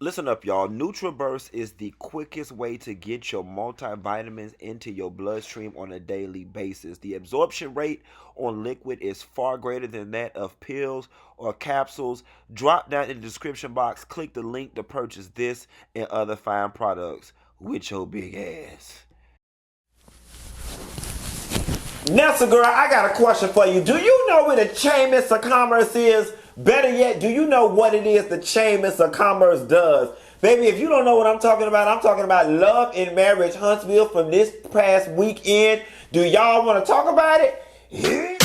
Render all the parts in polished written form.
Listen up, y'all. NutriBurst is the quickest way to get your multivitamins into your bloodstream on a daily basis. The absorption rate on liquid is far greater than that of pills or capsules. Drop down in the description box, click the link to purchase this and other fine products with your big ass. Nessa girl, I got a question for you. Do you know what a chain of commerce is? Better yet, do you know what it is the chain of commerce does? Baby, if you don't know what I'm talking about Love and Marriage Huntsville from this past weekend. Do y'all want to talk about it? Yeah.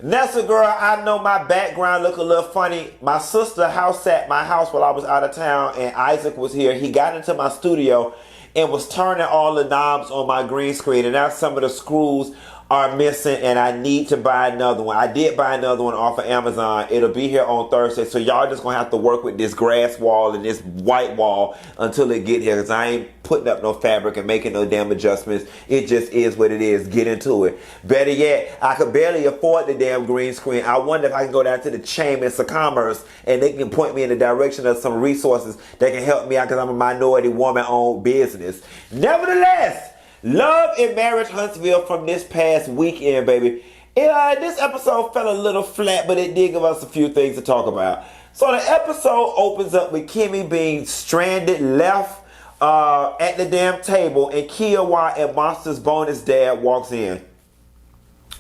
Nessa girl, I know my background look a little funny. My sister house sat my house while I was out of town and Isaac was here. He got into my studio and was turning all the knobs on my green screen, and now some of the screws are missing and I need to buy another one. I did buy another one off of Amazon. It'll be here on Thursday, so y'all just gonna have to work with this grass wall and this white wall until it get here, because I ain't putting up no fabric and making no damn adjustments. It just is what it is. Get into it. Better yet, I could barely afford the damn green screen. I wonder if I can go down to the Chambers of Commerce and they can point me in the direction of some resources that can help me out, because I'm a minority woman-owned business. Nevertheless, Love and Marriage Huntsville from this past weekend, baby. This episode fell a little flat, but it did give us a few things to talk about. So the episode opens up with Kimmy being stranded, left at the damn table, and Kiowa and Monster's bonus dad walks in.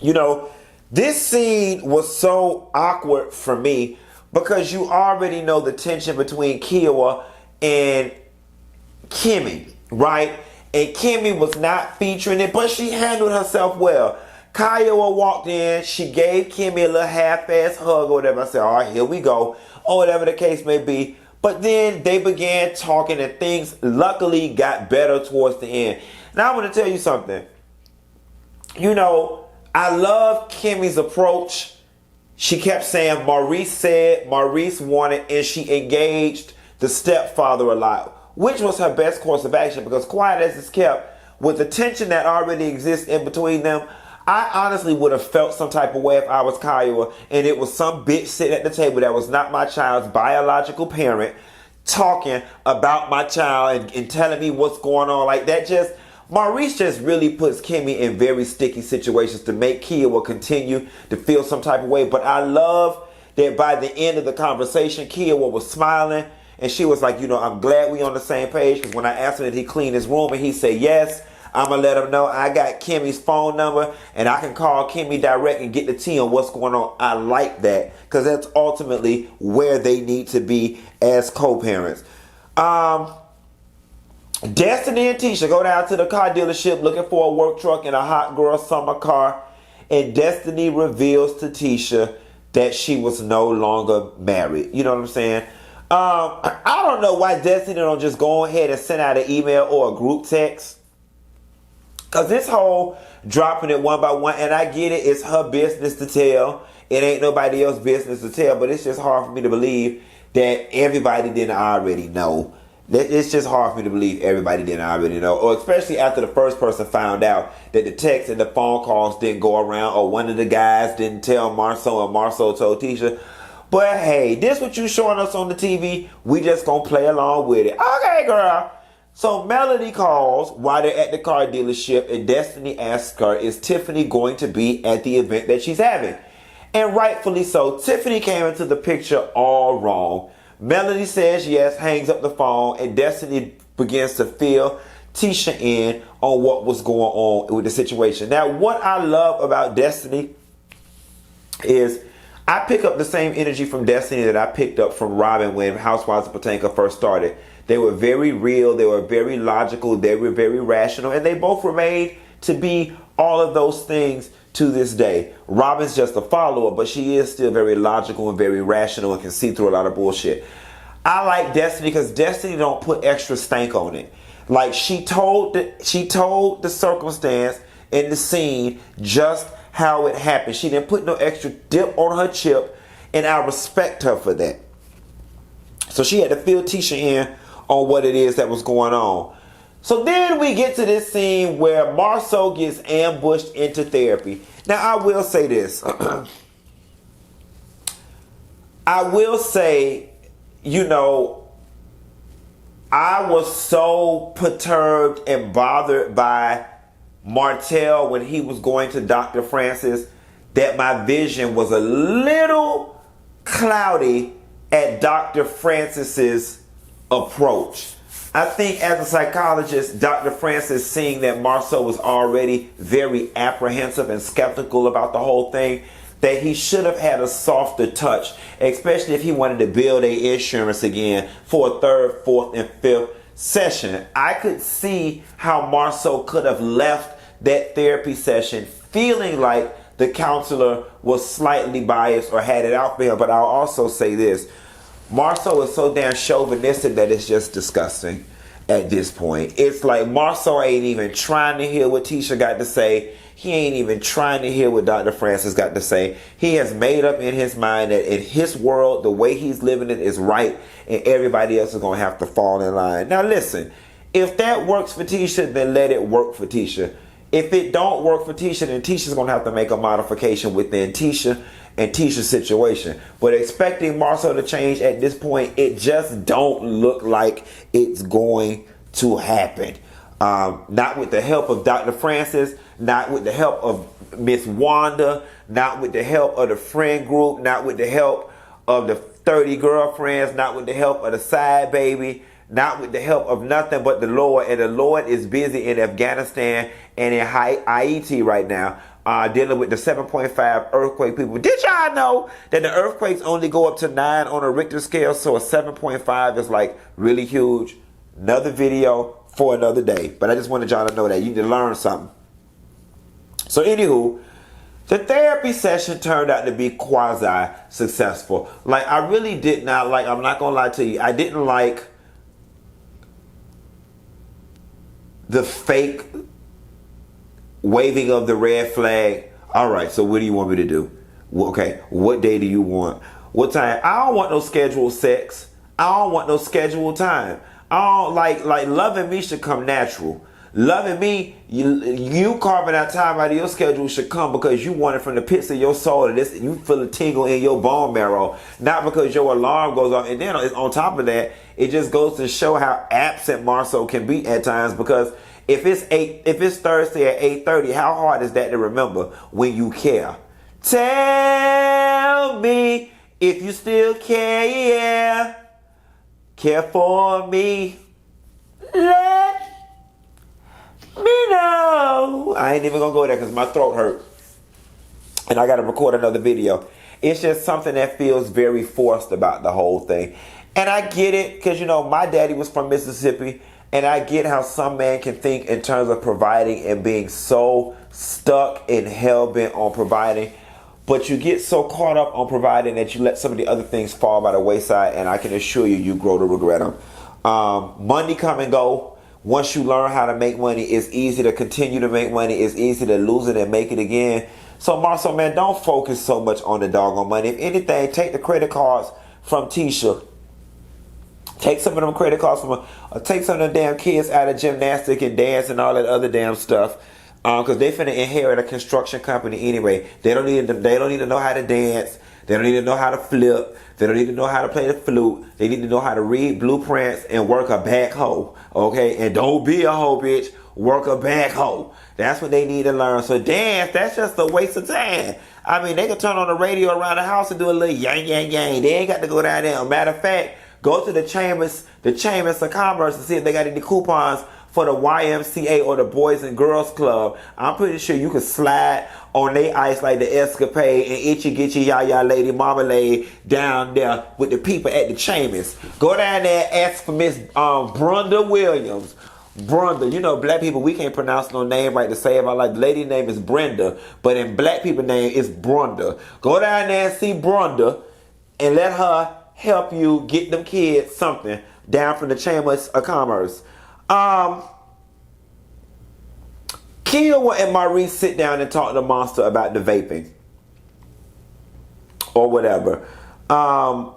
You know, this scene was so awkward for me because you already know the tension between Kiowa and Kimmy, right? And Kimmy was not featuring it, but she handled herself well. Kiowa walked in, she gave Kimmy a little half-ass hug or whatever. I said, all right, here we go, or whatever the case may be. But then they began talking and things luckily got better towards the end. Now I want to tell you something. You know, I love Kimmy's approach. She kept saying Maurice said, Maurice wanted, and she engaged the stepfather a lot, which was her best course of action, because quiet as it's kept, with the tension that already exists in between them, I honestly would have felt some type of way if I was Kiowa and it was some bitch sitting at the table that was not my child's biological parent talking about my child and telling me what's going on. Like that just, Maurice just really puts Kimmy in very sticky situations to make Kiowa continue to feel some type of way. But I love that by the end of the conversation, Kiowa was smiling. And she was like, you know, I'm glad we on the same page, because when I asked him did he clean his room and he said yes, I'm going to let him know I got Kimmy's phone number and I can call Kimmy direct and get the tea on what's going on. I like that, because that's ultimately where they need to be as co-parents. Destiny and Tisha go down to the car dealership looking for a work truck and a hot girl summer car. And Destiny reveals to Tisha that she was no longer married. You know what I'm saying? I don't know why Destiny don't just go ahead and send out an email or a group text. Because this whole dropping it one by one, and I get it, it's her business to tell. It ain't nobody else's business to tell, but it's just hard for me to believe that everybody didn't already know. It's just hard for me to believe everybody didn't already know. Or especially after the first person found out that the text and the phone calls didn't go around, or one of the guys didn't tell Marceau and Marceau told Tisha. But hey, this what you showing us on the TV. We just gonna play along with it. Okay, girl. So Melody calls while they're at the car dealership, and Destiny asks her, is Tiffany going to be at the event that she's having? And rightfully so. Tiffany came into the picture all wrong. Melody says yes, hangs up the phone, and Destiny begins to fill Tisha in on what was going on with the situation. Now, what I love about Destiny is I pick up the same energy from Destiny that I picked up from Robin when Housewives of Potomac first started. They were very real, they were very logical, they were very rational, and they both remained to be all of those things to this day. Robin's just a follower, but she is still very logical and very rational and can see through a lot of bullshit. I like Destiny because Destiny don't put extra stank on it. Like she told the circumstance in the scene just how it happened. She didn't put no extra dip on her chip, and I respect her for that. So she had to fill Tisha in on what it is that was going on. So then we get to this scene where Marceau gets ambushed into therapy. Now, I will say this. I will say, you know, I was so perturbed and bothered by Martell when he was going to Dr. Francis that my vision was a little cloudy at Dr. Francis's approach. I think as a psychologist, Dr. Francis, seeing that Marceau was already very apprehensive and skeptical about the whole thing, that he should have had a softer touch, especially if he wanted to build a insurance again for a third, fourth, and fifth session. I could see how Marceau could have left that therapy session feeling like the counselor was slightly biased or had it out for him. But I'll also say this. Marceau is so damn chauvinistic that it's just disgusting at this point. It's like Marceau ain't even trying to hear what Tisha got to say. He ain't even trying to hear what Dr. Francis got to say. He has made up in his mind that in his world, the way he's living it is right, and everybody else is going to have to fall in line. Now listen, if that works for Tisha, then let it work for Tisha. If it don't work for Tisha, then Tisha's going to have to make a modification within Tisha and Tisha's situation. But expecting Marceau to change at this point, it just don't look like it's going to happen. Not with the help of Dr. Francis, not with the help of Miss Wanda, not with the help of the friend group, not with the help of the 30 girlfriends, not with the help of the side baby, not with the help of nothing but the Lord. And the Lord is busy in Afghanistan and in Haiti right now, dealing with the 7.5 earthquake people. Did y'all know that the earthquakes only go up to 9 on a Richter scale? So a 7.5 is like really huge. Another video for another day. But I just wanted y'all to know that. You need to learn something. So anywho, the therapy session turned out to be quasi-successful. Like, I really did not like, I'm not going to lie to you, I didn't like the fake waving of the red flag. All right, so what do you want me to do? Okay, what day do you want? What time? I don't want no scheduled sex. I don't want no scheduled time. I don't like loving me should come natural. Loving me, you carving out time out of your schedule should come because you want it from the pits of your soul, and this, you feel a tingle in your bone marrow, not because your alarm goes off. And then on top of that, it just goes to show how absent Marceau can be at times, because if it's Thursday at 8:30, how hard is that to remember when you care? Tell me if you still care. Care for me. Let me know. I ain't even gonna go there because my throat hurt. And I gotta record another video. It's just something that feels very forced about the whole thing. And I get it, because you know, my daddy was from Mississippi. And I get how some man can think in terms of providing and being so stuck and hell-bent on providing. But you get so caught up on providing that you let some of the other things fall by the wayside, and I can assure you, you grow to regret them. Money come and go. Once you learn how to make money, it's easy to continue to make money. It's easy to lose it and make it again. So, Marceau, man, don't focus so much on the doggone money. If anything, take the credit cards from Tisha. Take some of them credit cards from her. Take some of them damn kids out of gymnastics and dance and all that other damn stuff. Because they finna inherit a construction company anyway. They don't need to know how to dance. They don't need to know how to flip. They don't need to know how to play the flute. They need to know how to read blueprints and work a backhoe. Okay? And don't be a hoe, bitch. Work a backhoe. That's what they need to learn. So dance, that's just a waste of time. I mean, they can turn on the radio around the house and do a little yang, yang, yang. They ain't got to go down there. Matter of fact, go to the chambers of commerce and see if they got any coupons for the YMCA or the Boys and Girls Club. I'm pretty sure you can slide on they ice like the Escapade and Itchy Gitchy Yaya Lady Marmalade down there with the people at the chambers. Go down there and ask for Miss Brenda Williams. Brenda, you know, black people, we can't pronounce no name right to save our life. The lady name is Brenda, but in black people name is Brenda. Go down there and see Brenda and let her help you get them kids something down from the Chambers of Commerce. Kiowa and Maurice sit down and talk to Monster about the vaping or whatever. I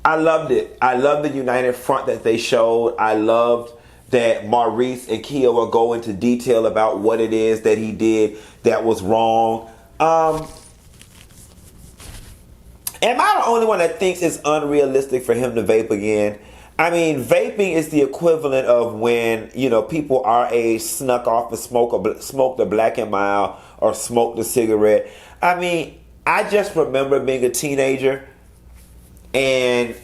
loved it. I loved the united front that they showed. I loved that Maurice and Kiowa go into detail about what it is that he did that was wrong. Am I the only one that thinks it's unrealistic for him to vape again? I mean, vaping is the equivalent of when, you know, people our age snuck off and smoked a Black and Mild or smoked a cigarette. I mean, I just remember being a teenager, and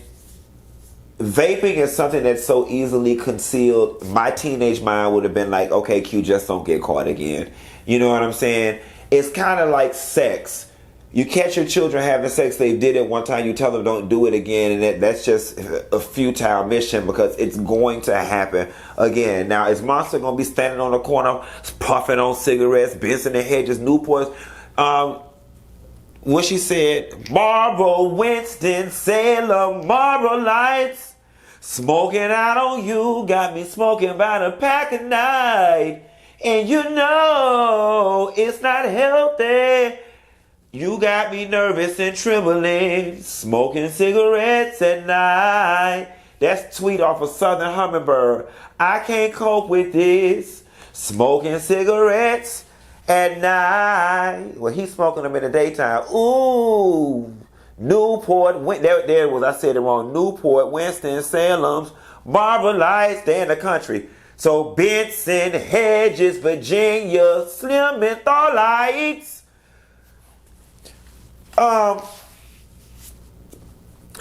vaping is something that's so easily concealed. My teenage mind would have been like, okay, Q, just don't get caught again. You know what I'm saying? It's kind of like sex. You catch your children having sex, they did it one time, you tell them don't do it again, and that's just a futile mission because it's going to happen again. Now, is Monster going to be standing on the corner puffing on cigarettes, Benson and Hedges, Newports? When she said, Marlboro, Winston, Salem, Marlboro Lights, smoking out on you, got me smoking about a pack a night, and you know it's not healthy. You got me nervous and trembling, smoking cigarettes at night. That's tweet off of Southern Hummingbird. I can't cope with this, smoking cigarettes at night. Well, he's smoking them in the daytime. Ooh, Newport, there was, I said it wrong. Newport, Winston, Salem's, Marlboro Lights, they're in the country. So Benson, Hedges, Virginia, Slim Menthol Lights.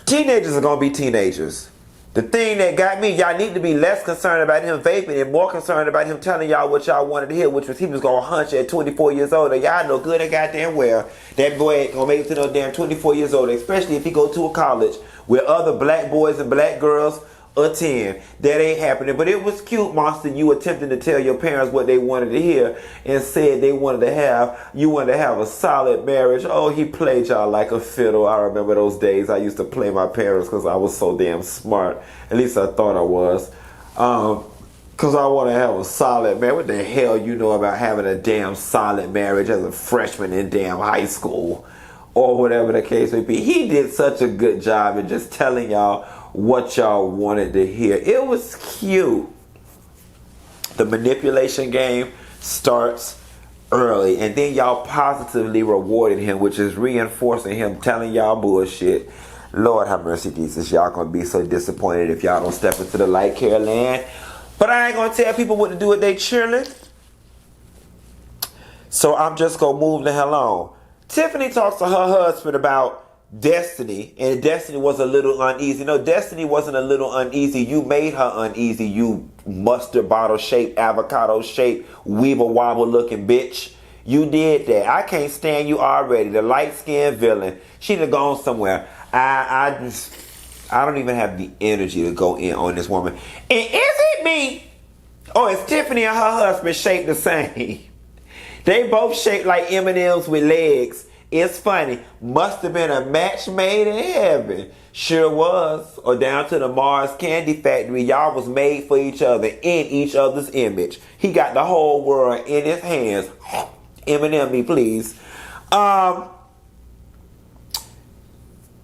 Teenagers are gonna be teenagers. The thing that got me, y'all need to be less concerned about him vaping and more concerned about him telling y'all what y'all wanted to hear, which was he was gonna hunch at 24 years old. And y'all know good and goddamn well that boy ain't gonna make it to no damn 24 years old, especially if he go to a college where other black boys and black girls attend. That ain't happening. But it was cute, Monster, you attempting to tell your parents what they wanted to hear and said you wanted to have a solid marriage. Oh, he played y'all like a fiddle. I remember those days. I used to play my parents because I was so damn smart. At least I thought I was. Because I want to have a solid marriage. What the hell you know about having a damn solid marriage as a freshman in damn high school? Or whatever the case may be. He did such a good job in just telling y'all what y'all wanted to hear. It was cute. The manipulation game starts early, and then y'all positively rewarded him, which is reinforcing him telling y'all bullshit. Lord have mercy, Jesus. Y'all gonna be so disappointed if y'all don't step into the light care land. But I ain't gonna tell people what to do with they children. So I'm just gonna move the hell on. Tiffany talks to her husband about Destiny, and Destiny was a little uneasy. No, Destiny wasn't a little uneasy. You made her uneasy, you mustard bottle shaped, avocado shaped, weeble wobble looking bitch. You did that. I can't stand you already. The light skinned villain. She'd have gone somewhere. I don't even have the energy to go in on this woman. And is it me? Oh, it's Tiffany and her husband shaped the same. They both shaped like M&M's with legs. It's funny. Must have been a match made in heaven. Sure was. Or down to the Mars Candy Factory. Y'all was made for each other in each other's image. He got the whole world in his hands. M&M me, please.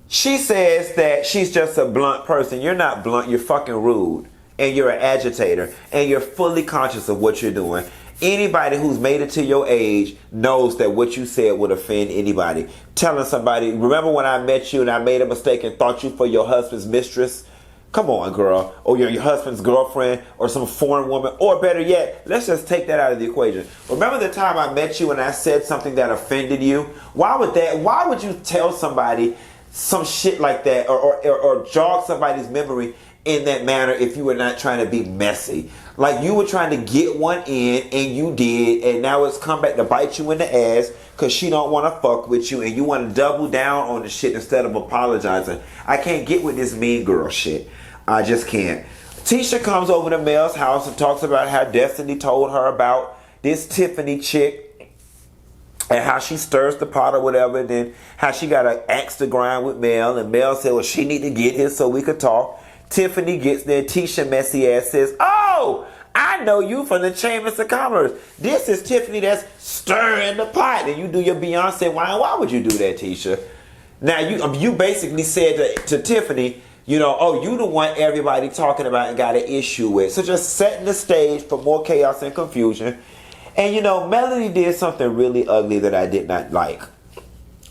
She says that she's just a blunt person. You're not blunt. You're fucking rude. And you're an agitator. And you're fully conscious of what you're doing. Anybody who's made it to your age knows that what you said would offend anybody. Telling somebody, remember when I met you and I made a mistake and thought you for your husband's mistress? Come on, girl. Or your husband's girlfriend or some foreign woman. Or better yet, let's just take that out of the equation. Remember the time I met you and I said something that offended you? Why would you tell somebody some shit like that or jog somebody's memory in that manner if you were not trying to be messy? Like you were trying to get one in and you did, and now it's come back to bite you in the ass because she don't want to fuck with you and you want to double down on the shit instead of apologizing. I can't get with this mean girl shit. I just can't. Tisha comes over to Mel's house and talks about how Destiny told her about this Tiffany chick and how she stirs the pot or whatever, and then how she got an axe to grind with Mel, and Mel said, well, she need to get here so we could talk. Tiffany gets there. Tisha messy ass says, oh, I know you from the Chambers of Commerce. This is Tiffany that's stirring the pot. And you do your Beyonce wine. Why would you do that, Tisha? Now, you basically said to Tiffany, you know, oh, you the one everybody talking about and got an issue with. So just setting the stage for more chaos and confusion. And, you know, Melody did something really ugly that I did not like.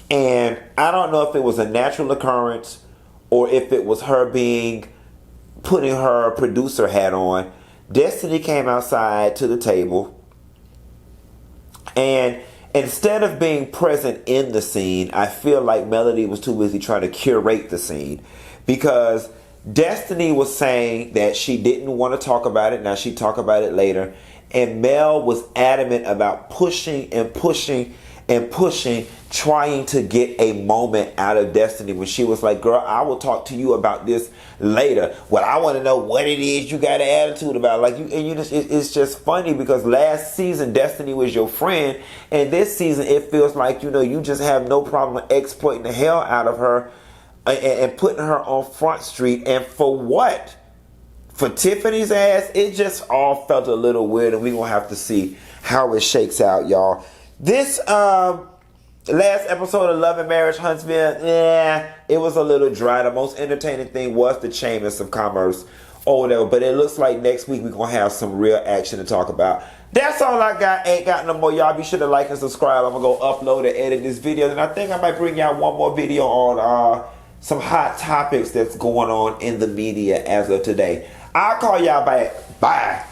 And I don't know if it was a natural occurrence or if it was her putting her producer hat on. Destiny came outside to the table, and instead of being present in the scene, I feel like Melody was too busy trying to curate the scene, because Destiny was saying that she didn't want to talk about it. Now she talked about it later, and Mel was adamant about pushing and pushing and pushing, trying to get a moment out of Destiny when she was like, girl, I will talk to you about this later. Well, I want to know what it is you got an attitude about. Like, it's just funny because last season Destiny was your friend, and this season it feels like, you know, you just have no problem exploiting the hell out of her and putting her on Front Street. And for what? For Tiffany's ass? It just all felt a little weird, and we're going to have to see how it shakes out, y'all. This last episode of Love and Marriage Huntsville, it was a little dry. The most entertaining thing was the Chambers of Commerce or whatever. But it looks like next week we're going to have some real action to talk about. That's all I got. Ain't got no more. Y'all be sure to like and subscribe. I'm going to go upload and edit this video. And I think I might bring y'all one more video on some hot topics that's going on in the media as of today. I'll call y'all back. Bye.